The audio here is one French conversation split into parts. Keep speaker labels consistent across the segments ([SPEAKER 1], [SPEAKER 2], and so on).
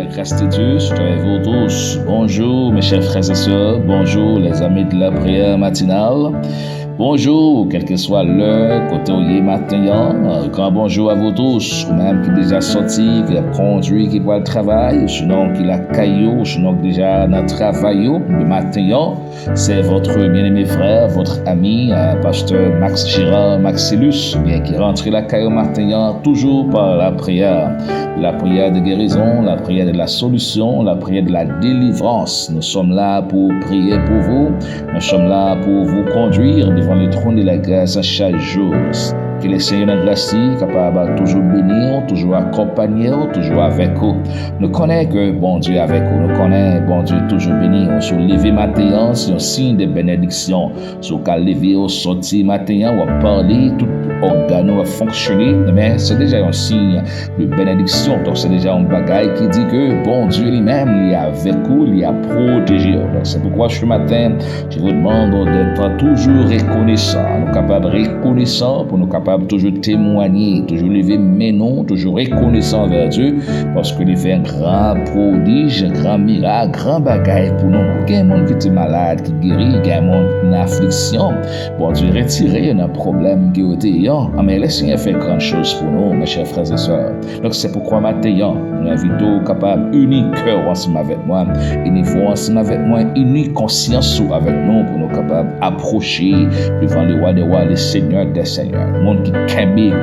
[SPEAKER 1] la grâce de Dieu soit avec vous tous. Bonjour mes chers frères et sœurs, bonjour les amis de la prière matinale. Bonjour, quelle que soit l'heure, côté où il est matin, grand bonjour à vous tous, ou même qui déjà sorti, qui a conduit, qui doit le travail, sinon qui l'a caillou, sinon qui déjà dans le travail, le matin, c'est votre bien-aimé frère, votre ami, pasteur Max Girard Maxillus, bien qui rentre la caillou matin, toujours par la prière de guérison, la prière de la solution, la prière de la délivrance. Nous sommes là pour prier pour vous, nous sommes là pour vous conduire devant le trône de la grâce à chaque jour. Que le Seigneur de grâce capable de toujours bénir, toujours accompagner, toujours avec vous. Nous connaissons que bon Dieu est avec vous. Nous connaissons bon Dieu toujours béni. Sur lever matin, c'est un signe de bénédiction. Sur qu'à lever au sorti matin, ou à parler, tout organe va fonctionner. Mais c'est déjà un signe de bénédiction. Donc c'est déjà un bagage qui dit que bon Dieu lui-même, il est avec vous, il a protégé. Donc c'est pourquoi ce matin, je vous demande d'être toujours reconnaissant. Nous capables de reconnaissant pour nous capables toujours témoigner, toujours lever mes noms, toujours reconnaissant vers Dieu, parce que il fait un grand prodige, un grand miracle, un grand bagaille pour nous. Il y a des gens qui sont malades, qui guérit, il y a des gens qui ont une affliction. Bon Dieu retirer un problème qui a été mais le Seigneur fait grande chose pour nous, mes chers frères et sœurs. Donc c'est pourquoi maintenant, nous invitons capables unis cœur ensemble avec moi, unis voix ensemble avec moi, unis conscience avec nous pour nous capables approcher devant le roi des rois, le Seigneur des seigneurs. Monde qui kembe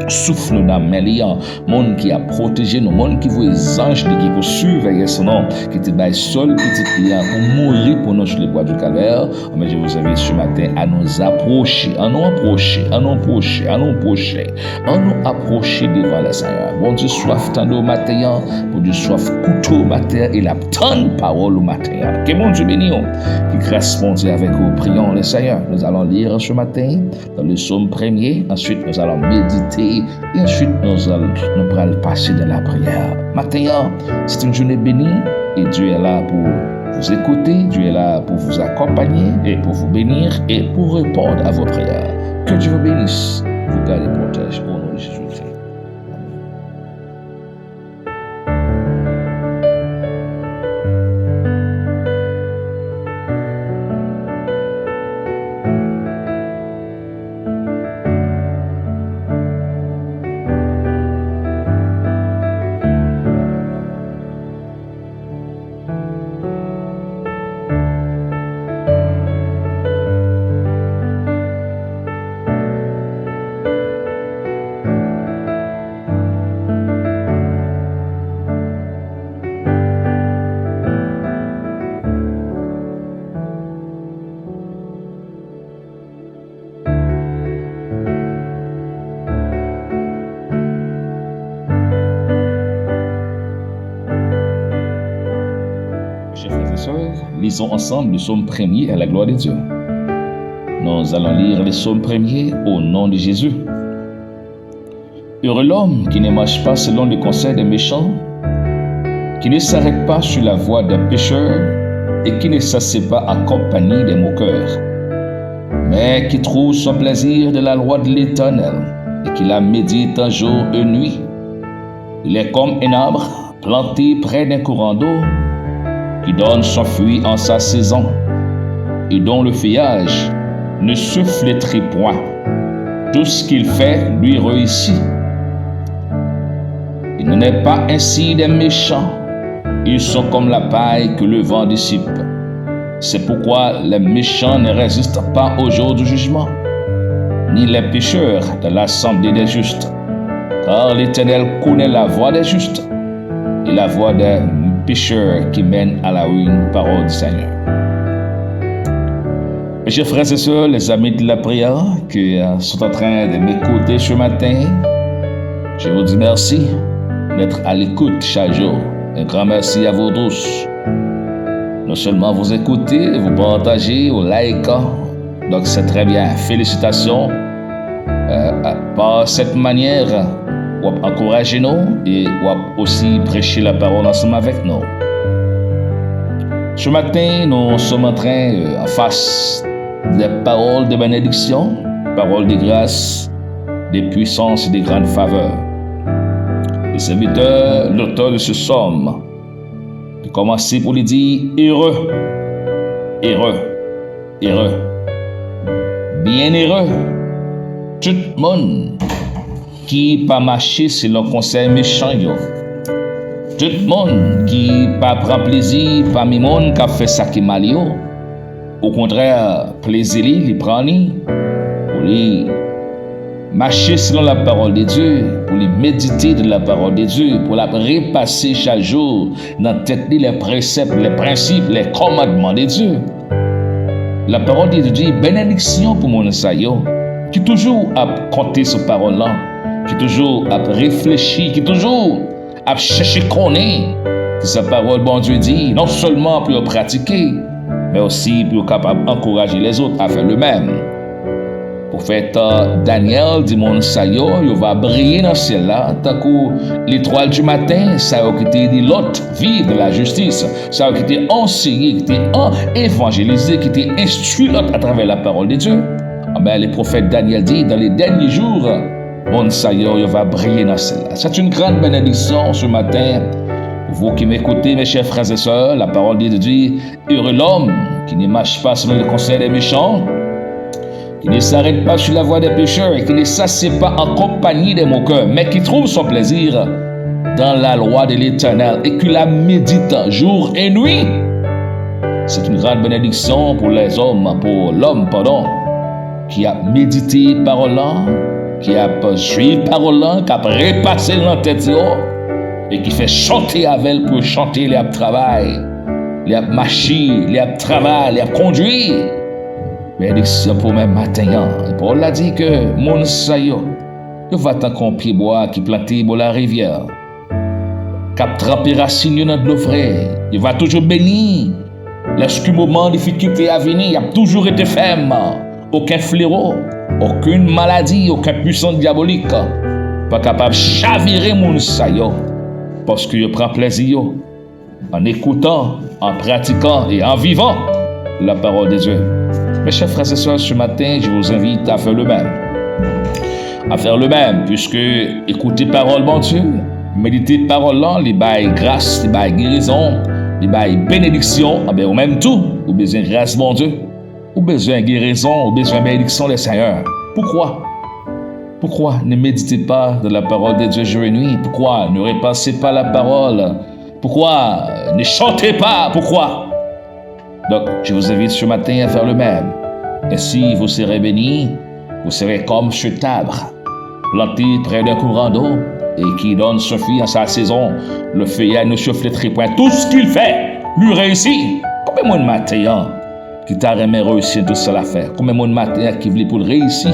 [SPEAKER 1] souffle nous dans les monde qui a protégé nous, monde qui voit les anges qui pour surveiller son nom, qui était bail seul petit client pour mourir pour nous sur les bois du calvaire. Mais je vous invite ce matin à nous approcher, à nous approcher devant le Seigneur. Bon Dieu, soif tendre au matin, bon Dieu, soif couteau au matin, et la tendre parole au matin. Que mon Dieu béni, qui grâce mon Dieu avec vous, prions le Seigneur. Nous allons lire ce matin dans le psaume 1er, ensuite nous allons méditer et ensuite nous allons passer de la prière. Matin, c'est une journée bénie et Dieu est là pour vous écouter, Dieu est là pour vous accompagner et pour vous bénir et pour répondre à vos prières. Que Dieu vous bénisse, vous garde et protège au nom de Jésus-Christ. Lisons ensemble le psaume 1er à la gloire de Dieu. Nous allons lire le psaume 1er au nom de Jésus. Heureux l'homme qui ne marche pas selon le conseil des méchants, qui ne s'arrête pas sur la voie des pécheurs et qui ne s'assied pas à compagnie des moqueurs, mais qui trouve son plaisir de la loi de l'Éternel et qui la médite un jour et nuit. Il est comme un arbre planté près d'un courant d'eau, qui donne son fruit en sa saison, et dont le feuillage ne se flétrit point. Tout ce qu'il fait lui réussit. Il n'en est pas ainsi des méchants. Ils sont comme la paille que le vent dissipe. C'est pourquoi les méchants ne résistent pas au jour du jugement, ni les pécheurs de l'assemblée des justes. Car l'Éternel connaît la voie des justes et la voie des pécheurs qui mènent à la ruine, parole du Seigneur. Mes chers frères et sœurs, les amis de la prière qui sont en train de m'écouter ce matin, je vous dis merci d'être à l'écoute chaque jour. Un grand merci à vous tous. Non seulement vous écoutez, vous partagez, vous likez, donc c'est très bien. Félicitations. Par cette manière, ou encourager nous et ou aussi prêcher la parole ensemble avec nous. Ce matin, nous sommes en train, en face des paroles de bénédiction, paroles de grâce, de puissance et de grandes faveurs. Le serviteur, l'auteur de ce psaume, Il commence pour lui dire heureux, heureux, heureux, bien heureux, tout le monde qui pas marché sur le conseil méchant yo. Tout le monde qui pas prend plaisir parmi le monde qui a fait ça qui mal yo. Au contraire, plaisir il prend ni pour lui marcher selon la parole de Dieu, pour lui méditer de la parole de Dieu, pour la repasser chaque jour dans la tête les préceptes, les principes, les commandements de Dieu. La parole de Dieu dit bénédiction pour mon sayo, qui toujours a compté sur parole là, qui toujours a réfléchi, qui toujours a cherché connaître que sa parole bon Dieu dit, non seulement pour pratiquer, mais aussi pour capable encourager les autres à faire le même. Prophète Daniel dit mon sayo, il va briller dans ce ciel là, tant que l'étoile du matin, ça a été dit l'autre vive de la justice, ça a été enseigné, qui était évangélisé, qui était instruit l'autre à travers la parole de Dieu. Ben, le prophète Daniel dit dans les derniers jours, mon sayo, il va briller dans ce ciel là. C'est une grande bénédiction ce matin. Vous qui m'écoutez, mes chers frères et sœurs, la parole de Dieu dit heureux l'homme qui ne marche pas selon le conseil des méchants, qui ne s'arrête pas sur la voie des pécheurs et qui ne s'assied pas en compagnie des moqueurs, mais qui trouve son plaisir dans la loi de l'Éternel et qui la médite jour et nuit. C'est une grande bénédiction pour les hommes, pour l'homme, qui a médité parole là, qui a suivi parole là, qui a repassé dans la tête et qui fait chanter avec elle pour chanter les travail, les marcher, les travail, les conduire. Bénédiction pour même matin. Paul a dit que mon sayo, il va tant qu'on pied bois qui planté dans la rivière, cap trempé racine dans de l'eau frais. Il va toujours béni. Lorsque moment de difficulté à venir, il a toujours été ferme. Aucun fléau, aucune maladie, aucun puissance diabolique pas capable de chavirer mon sayo, parce qu'il prend plaisir en écoutant, en pratiquant et en vivant la parole de Dieu. Mes chers frères et sœurs, ce matin, je vous invite à faire le même. À faire le même, puisque écouter parole, bon Dieu, méditer parole là, les bails grâce, les bails guérison, les bails bénédiction, ou même tout, ou besoin de grâce, bon Dieu, ou besoin de guérison, ou besoin de bénédiction, les Seigneurs. Pourquoi? Pourquoi ne méditez pas de la parole de Dieu jour et nuit? Pourquoi ne repassez pas la parole? Pourquoi ne chantez pas? Pourquoi? Donc, je vous invite ce matin à faire le même. Ainsi, vous serez bénis, vous serez comme ce arbre, planté près d'un courant d'eau et qui donne son fruit en sa saison. Le feuillage ne se flétrit point. Tout ce qu'il fait, lui réussit. Combien de matin qui t'a remis réussir tout ça l'affaire? Combien de matin qui voulait pour le réussir?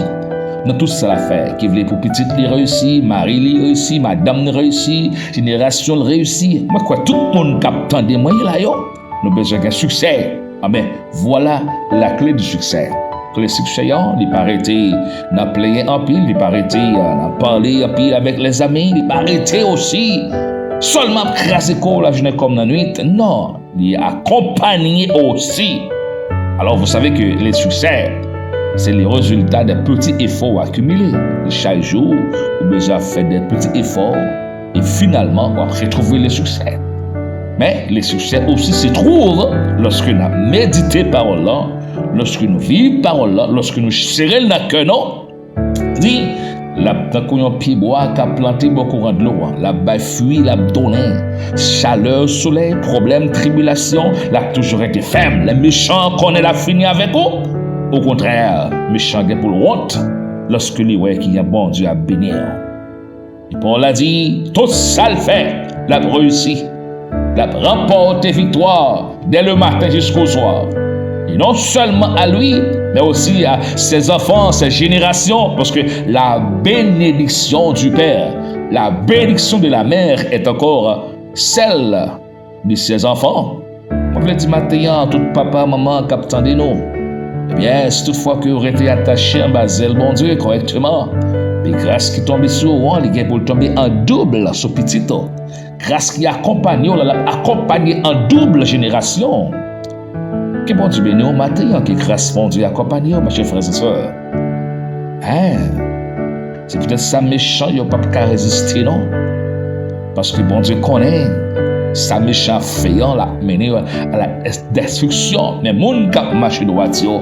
[SPEAKER 1] Dans tout ça l'affaire, qui voulait pour petite lui réussir, Marie lui réussir, madame lui réussir, génération lui réussir. Moi, quoi, tout le monde capte des moyens là, yo. Nous avons besoin d'un succès. Ah ben, voilà la clé du succès. Le succès, il paraît d'en player en pile, il paraît d'en parler en pile avec les amis, il paraît aussi seulement craser la journée comme la nuit. Non, il est accompagné aussi. Alors, vous savez que les succès, c'est le résultat des petits efforts accumulés. Chaque jour, vous besoin faire des petits efforts et finalement, on va retrouver le succès. Mais les succès aussi se trouvent lorsque nous méditons parole là, lorsque nous vivons parole là, lorsque nous serrons le cœur, non? Dit, la pied bois qui a planté beaucoup de l'eau, la baille fuit, la donné, chaleur, soleil, problème, tribulation, la toujours été ferme. Les méchants qu'on est la fini avec eux. Au contraire, méchants pour le honte, lorsque les ouais qui a bon Dieu à bénir. Et Paul a dit, tout ça le fait, la réussi. La remporte victoire dès le matin jusqu'au soir. Et non seulement à lui, mais aussi à ses enfants, ses générations, parce que la bénédiction du Père, la bénédiction de la mère est encore celle de ses enfants. On peut dire maintenant, tout papa, maman, captant de nous. Eh bien, si toutefois que vous été attaché en basel, bon Dieu, correctement, les grâces qui tombent sur vous, les pour tomber en double sur petit. Grâce qui accompagne en double génération. Que bon Dieu béni au matin, que grâce bon Dieu accompagne, mes chers frères et sœurs. C'est peut-être ça méchant, il n'y a pas qu'à résister, non? Parce que bon Dieu connaît sa méchant féant la mené à la destruction. Mais moun kap marché droite yo,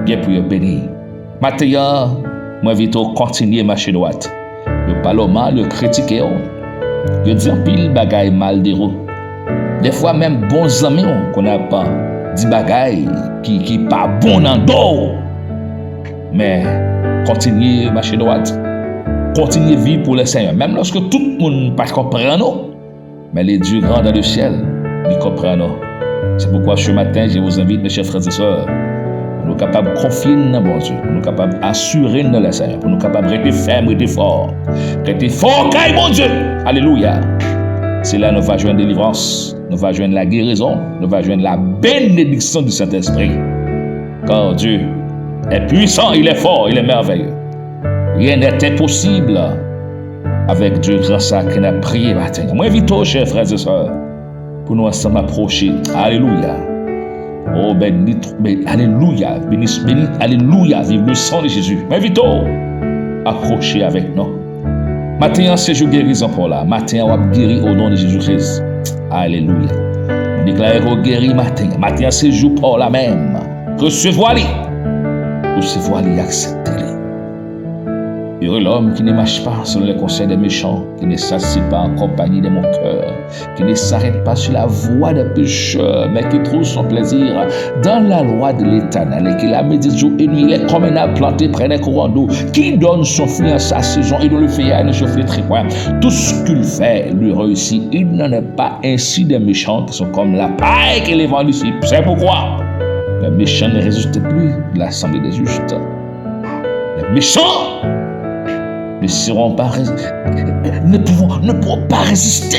[SPEAKER 1] bien pour yo béni. Maintenant, moi vite continuer marcher droite. Yo parle mal, yo critiquer yo. Yo dit en pile bagay mal de yo. Des fois même bons amis qu'on a pas dit bagay qui pas bon dans dos. Mais continuer marcher droite. Continuer vivre pour le Seigneur. Même lorsque tout le monde pas comprend nous, mais les dieux grands dans le ciel, ils comprennent nous. C'est pourquoi ce matin, je vous invite, mes chers frères et sœurs, pour nous capables de confier dans bon Dieu, pour nous capables d'assurer dans le Seigneur, pour nous capables de rester fermes, rester forts, car bon Dieu. Alléluia. C'est là que nous allons joindre la délivrance, nous allons joindre la guérison, nous allons joindre la bénédiction du Saint-Esprit. Car Dieu est puissant, il est fort, il est merveilleux. Rien n'est impossible avec Dieu grâce à qui n'a prié matin. Moi, invite, chers frères et sœurs, pour nous ensemble approcher. Alléluia. Oh, béni, alléluia. Béni, alléluia. Vive le sang de Jésus. Moi, invite, approcher avec nous. Matin, c'est jour guérison pour là. Matin, on va guérir au nom de Jésus-Christ. Alléluia. On déclare qu'on guérit matin. Matin, c'est jour pour la même. Recevez-les. Recevez-les, acceptez-les. Heureux l'homme qui ne marche pas selon les conseils des méchants, qui ne s'assied pas en compagnie de mon cœur, qui ne s'arrête pas sur la voie des pécheurs, mais qui trouve son plaisir dans la loi de l'Éternel et qui la médite jour et nuit. Il est comme un arbre planté près des courants d'eau, qui donne son fruit en sa saison et dont le feuillage ne se flétrit point. Tout ce qu'il fait lui réussit. Il n'en est pas ainsi des méchants qui sont comme la paille qui les vend ici. C'est pourquoi les méchants ne résistent plus de l'assemblée des justes. Les méchants ne pourront pas résister.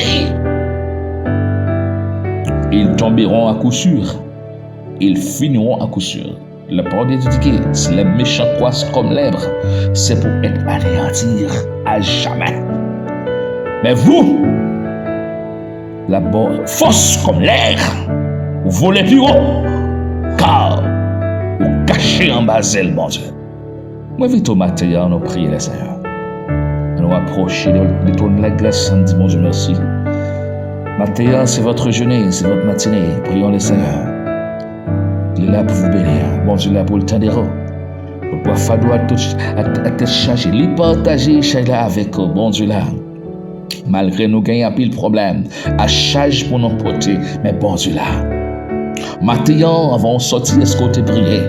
[SPEAKER 1] Ils tomberont à coup sûr. Ils finiront à coup sûr. La parole est indiquée, si les méchants croissent comme l'herbe, c'est pour être anéantir à jamais. Mais vous, la force comme l'air, vous volez plus haut, car vous cachez en bas zèle, mon Dieu. Moi, vite au matin, on a prié le Seigneur. Nous approcher de ton de la grâce, on dit mon Dieu merci. Matin, c'est votre journée, c'est votre matinée. Prions le Seigneur. Il est là pour vous bénir. Bon Dieu est là pour le temps des rois. Pour pouvoir faire à te charger, les partager avec bon Dieu là. Malgré nous gagnons un pile problème, à charge pour nous porter, mais bon Dieu là. Matin, avant de sortir, est-ce qu'on te prié?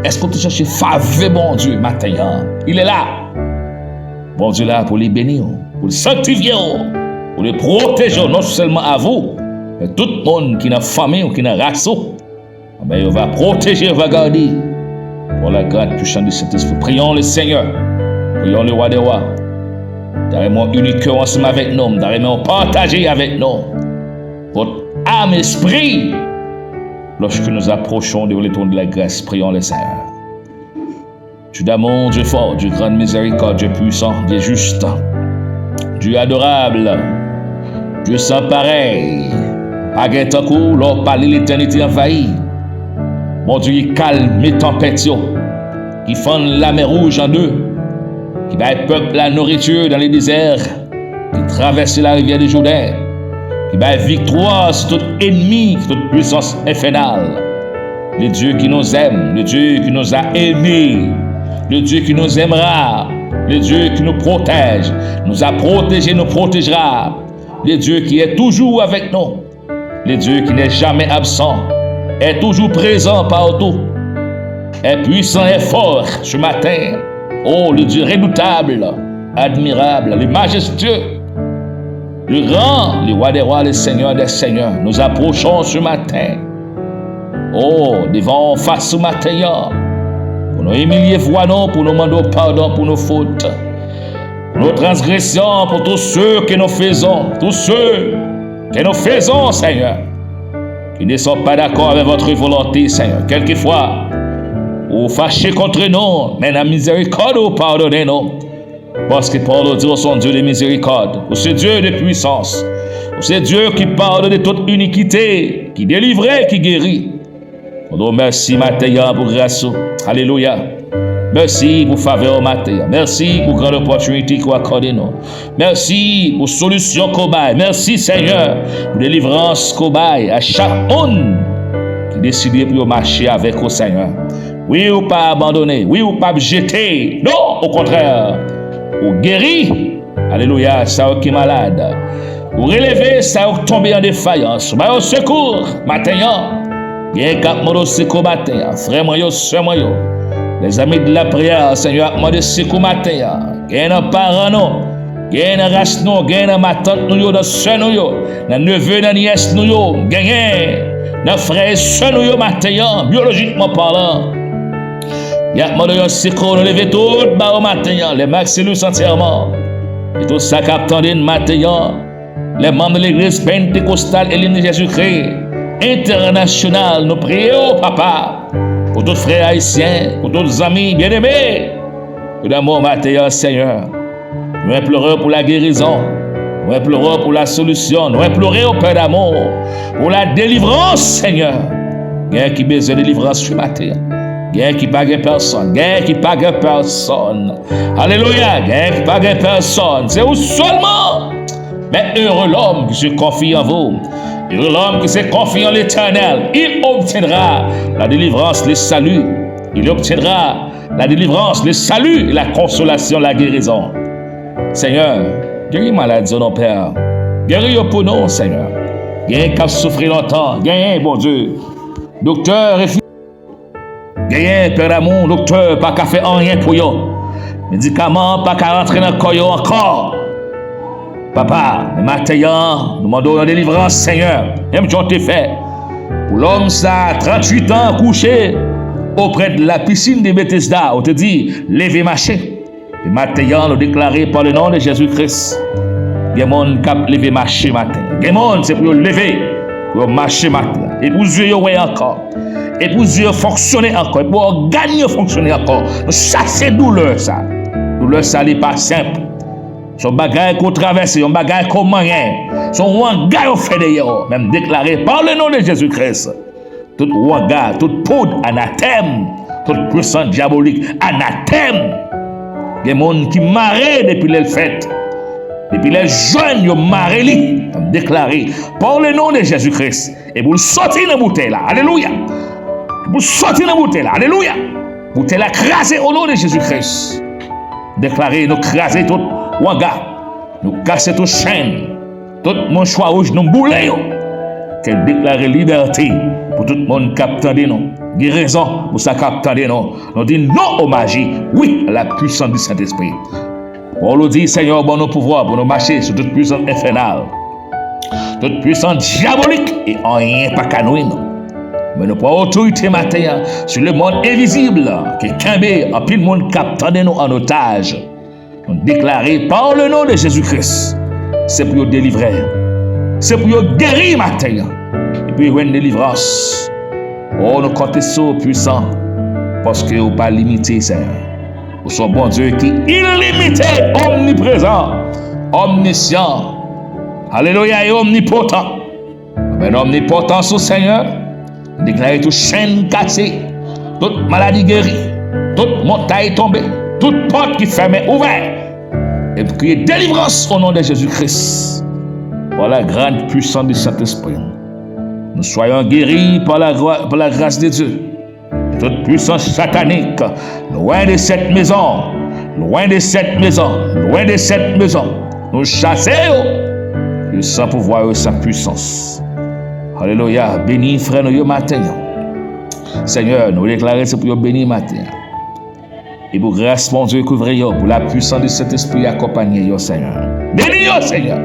[SPEAKER 1] Est-ce qu'on te cherche faveur, bon Dieu, matin? Il est là. Bon Dieu là pour les bénir, pour les sanctifier, pour les protéger, non seulement à vous, mais tout le monde qui n'a famille ou qui n'a race. Ben, il va protéger, il va garder. Pour la grâce puissante de cet esprit. Prions le Seigneur. Prions le roi des rois. D'arrêtement unique ensemble avec nous. D'arrêtement partager avec nous. Votre âme, esprit. Lorsque nous approchons de l'étoile de la grâce, prions le Seigneur. Dieu d'amour, Dieu fort, Dieu grande miséricorde, Dieu puissant, Dieu juste, Dieu adorable, Dieu sans pareil, pas gain tant coup, l'or parler l'éternité envahie. Mon Dieu, il calme les tempêtes, qui fend la mer rouge en deux, qui bat peuple la nourriture dans les déserts, qui traverse la rivière du Jourdain, qui bat victoire sur tout ennemi, sur toute puissance infernale. Le Dieu qui nous aime, le Dieu qui nous a aimés, le Dieu qui nous aimera, le Dieu qui nous protège, nous a protégés, nous protégera, le Dieu qui est toujours avec nous, le Dieu qui n'est jamais absent, est toujours présent partout, est puissant et fort ce matin. Oh, le Dieu redoutable, admirable, le majestueux, le grand, le roi des rois, le Seigneur des seigneurs. Nous approchons ce matin. Oh, devant face ce matin, pour nous humilier voix non, pour nous demander pardon pour nos fautes, pour nos transgressions, pour tous ceux que nous faisons, Seigneur, qui ne sont pas d'accord avec votre volonté, Seigneur. Quelquefois, vous fâchez contre nous, mais la miséricorde vous pardonnez-nous. Parce que Paul dit, son Dieu de miséricorde, c'est Dieu de puissance, c'est Dieu qui pardonne de toute iniquité, qui délivre, qui guérit. On nous remercie matin pour grâce. Alléluia. Merci pour faveur matin. Merci pour grande opportunité qu'on accorde nous. Merci pour solution qu'on baille. Merci Seigneur pour délivrance qu'on baille à chaque monde qui décide pour marcher avec au Seigneur. Oui ou pas abandonner, oui ou pas jeter. Non, au contraire, ou guérir. Alléluia, ça qui est malade. Ou relever, ça qui tombe en défaillance. Bah au secours, matin. Il y a un cap de secours matin. Frère moi, soeur moi. Les amis de la prière, Seigneur, a demandé secours matin. Il y a un parent, non. Il y a un race, non. Il y a ma tante, nous, dans soeur, nous, dans neveu, dans nièce, nous, il y a un frère et soeur, nous, matin, biologiquement parlant. Il y a demandé un secours, nous lever tout au matin, les maxillus entièrement. Et tout ça qui attendait matin, les membres de l'église pentecostale et de Jésus-Christ international, nous prions, papa, pour tous frères haïtiens, pour tous les amis bien-aimés, pour l'amour matin, Seigneur. Nous implorons pour la guérison, nous implorons pour la solution, nous implorons au Père d'amour, pour la délivrance, Seigneur. Il y a qui a besoin de délivrance ce matin. Il y a qui pague personne. Il y a qui pague personne. Alléluia. Il y a qui pague personne. C'est où seulement. Mais heureux l'homme qui se confie en vous. Heureux l'homme qui se confie en l'Éternel. Il obtiendra la délivrance, le salut. Il obtiendra la délivrance, le salut, la consolation, la guérison. Seigneur, guéris maladie, non Père. Guéris pour nous, Seigneur. Guéris qui a souffert longtemps. Guéris, bon Dieu. Docteur, Gagnez, Père d'amour, docteur, pas qu'à faire rien pour vous. Médicaments, pas qu'à rentrer dans le corps encore. Papa, le matin, nous demandons une délivrance, Seigneur. Même Jean t'ai fait. Pour l'homme, ça, 38 ans, couché auprès de la piscine de Bethesda, on te dit, levez, marcher. Le matin, nous déclarons par le nom de Jésus-Christ. Il y a des gens qui ont levé marcher matin. Il y a des gens, c'est pour lever, pour marcher matin. Et pour Dieu, ouais encore. Et pour Dieu fonctionner encore, et pour gagner fonctionner encore. Ça, c'est douleur, ça. Douleur, ça n'est pas simple. Son bagage qu'on traverse, son bagage qu'on mange, son wanga qu'on fait d'ailleurs, même déclaré par le nom de Jésus-Christ. Tout wanga, toute poudre, anathème, toute puissance diabolique, anathème. Il y a des gens qui marrent depuis les fêtes. Depuis les jeunes, ils marrent, déclaré par le nom de Jésus-Christ. Et vous sortir de la bouteille là. Alléluia. Vous sortez dans la bouteille là. Alléluia. Bouteille là crasée au nom de Jésus-Christ. Déclarez, nous craser tout wanga. Nous casser toute chaîne. Tout mon choix rouge nous bouler. Qu'elle déclare liberté pour tout le monde qui attend nous. Guérison pour ça qui attend nous. Nous disons non aux magies. Oui à la puissance du Saint-Esprit. On nous dit, Seigneur, bon nos pouvoirs pour nous marcher sur toute puissance infernale. Toute puissance diabolique et en rien pas qu'à nous. Mais nous prenons autorité matin sur le monde invisible qui est tombé en pile monde captant nous en otage. Nous déclarer par le nom de Jésus-Christ. C'est pour nous délivrer. C'est pour nous guérir matin. Et puis une délivrance. Oh, nous comptons sur le puissant. Parce que vous pas limité, Seigneur. Vous sommes bon Dieu qui est illimité, omniprésent, omniscient. Alléluia et omnipotent. Mais omnipotent sous Seigneur. Déclarer toute chaîne cassée, toute maladie guérie, toute montagne tombée, toute porte qui fermée ouverte. Et crier délivrance au nom de Jésus-Christ. Par la grande puissance du Saint-Esprit. Nous soyons guéris par la grâce de Dieu. Toute puissance satanique, loin de cette maison, loin de cette maison, loin de cette maison. Nous chassons le sans pouvoir et sa puissance. Alléluia. Bénis, frère, nous matin. Seigneur, nous déclarons c'est pour bénir matin. Et pour grâce, mon Dieu, couvrir pour la puissance de cet esprit accompagner, Seigneur. Bénis, Seigneur.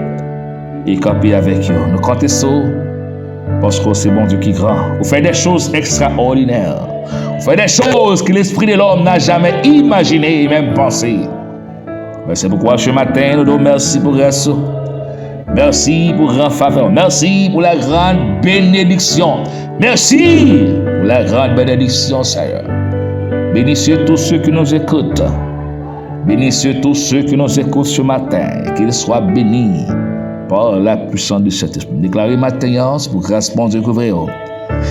[SPEAKER 1] Et camper avec vous. Nous comptons ça parce que c'est bon Dieu qui est grand. Vous faites des choses extraordinaires. Vous faites des choses que l'esprit de l'homme n'a jamais imaginé et même pensé. Mais c'est pourquoi ce matin, nous disons merci pour grâce. Merci pour grande faveur. Merci pour la grande bénédiction. Merci pour la grande bénédiction, Seigneur. Bénissez tous ceux qui nous écoutent. Bénissez tous ceux qui nous écoutent ce matin. Qu'ils soient bénis par la puissance de cet esprit. Déclarez matin, c'est pour grâce, mon Dieu, couvrir.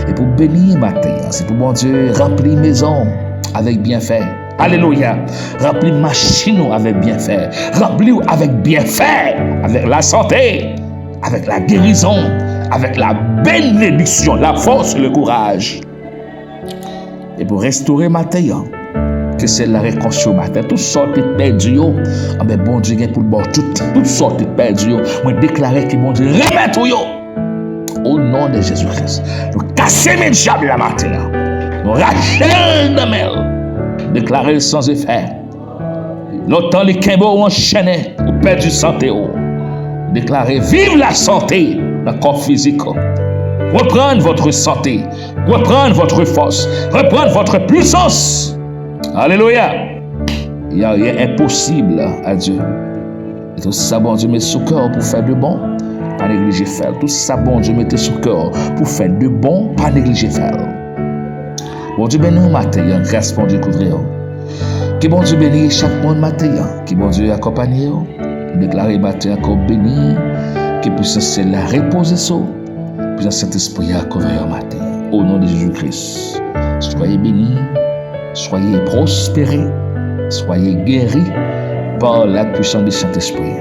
[SPEAKER 1] Et pour bénir matin, c'est pour mon Dieu remplir maison avec bienfait, Alléluia. Remplis machine avec bienfait. Remplis avec bienfait, avec la santé, avec la guérison, avec la bénédiction, la force et le courage. Et pour restaurer ma terre, que c'est la réconciliation matin. Toutes sortes de perdues, mais bon Dieu vient pour le bord. Toutes sortes de perdues, moi déclarer que bon Dieu remet tout. Au nom de Jésus-Christ, nous cassons les diables la matin. Nous rachetons de mêle. Déclarer sans effet. L'autant les quimbo enchaînés, ou perdu santé. Déclarer vive la santé, le corps physique. Reprendre votre santé, reprendre votre force, reprendre votre puissance. Alléluia. Il n'y a rien impossible à Dieu. Et tout ça, bon Dieu, met sous cœur pour faire de bon, pas négliger faire. Tout ça, bon Dieu, mettez sous cœur pour faire de bon, pas négliger faire. Bon Dieu, bénis nous matin, grâce pour Dieu couvrir. Que bon Dieu bénisse chaque monde matin, que bon Dieu accompagne. Déclarer matin encore béni, que puissance la reposer sur, puissance cet esprit à couvrir matin. Au nom de Jésus-Christ, soyez bénis. Soyez prospérés, soyez guéris par la puissance du Saint-Esprit.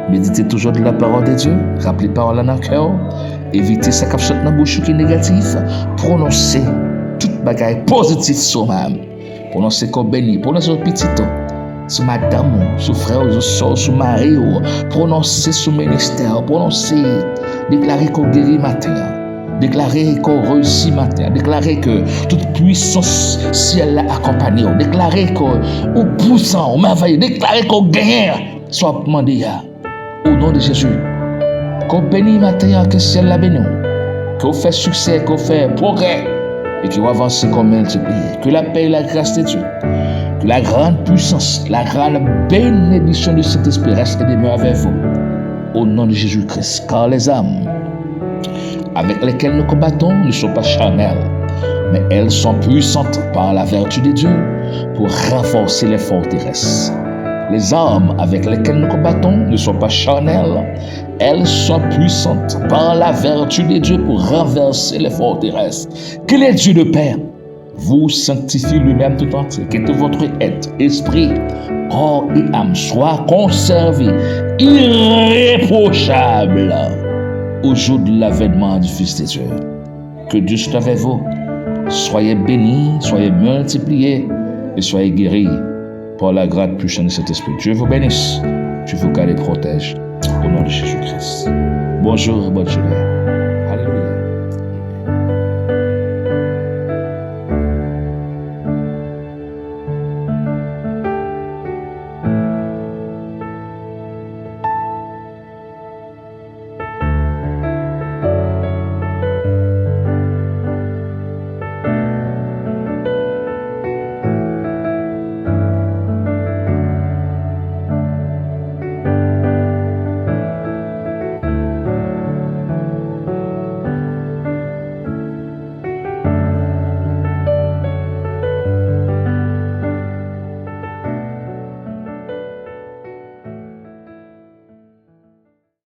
[SPEAKER 1] Méditez toujours de la parole de Dieu, rappelez la parole dans le cœur, évitez sa capsule dans la bouche qui est négative, prononcez toute bagaille positive sur moi. Prononcez comme béni, prononcez petit, sur madame, sur frère, sur soeur, sur mari, prononcez sur ministère, prononcez, déclarez qu'on guérit matin. Déclarez qu'on réussit matin. Déclarez que toute puissance, si elle l'a accompagné. Déclarez qu'on poussant, on merveille. Déclarez qu'on gagne. Soit demandé au nom de Jésus. Qu'on bénisse matin, que si elle l'a béni. Qu'on fait succès, qu'on fait progrès. Et qu'on avance comme multiplier. Que la paix et la grâce de Dieu. Que la grande puissance, la grande bénédiction de cet esprit reste et demeure avec vous. Au nom de Jésus-Christ. Car les âmes avec lesquelles nous combattons ne sont pas charnelles, mais elles sont puissantes par la vertu de Dieu pour renforcer les forteresses. Les armes avec lesquelles nous combattons ne sont pas charnelles, elles sont puissantes par la vertu de Dieu pour renverser les forteresses. Que le Dieu de paix vous sanctifie lui-même tout entier, que tout votre être, esprit, corps et âme soient conservés irréprochables au jour de l'avènement du Fils de Dieu. Que Dieu soit avec vous. Soyez bénis, soyez multipliés et soyez guéris par la grâce puissante de cet esprit. Dieu vous bénisse, Dieu vous garde et protège. Au nom de Jésus-Christ. Bonjour et bonne journée.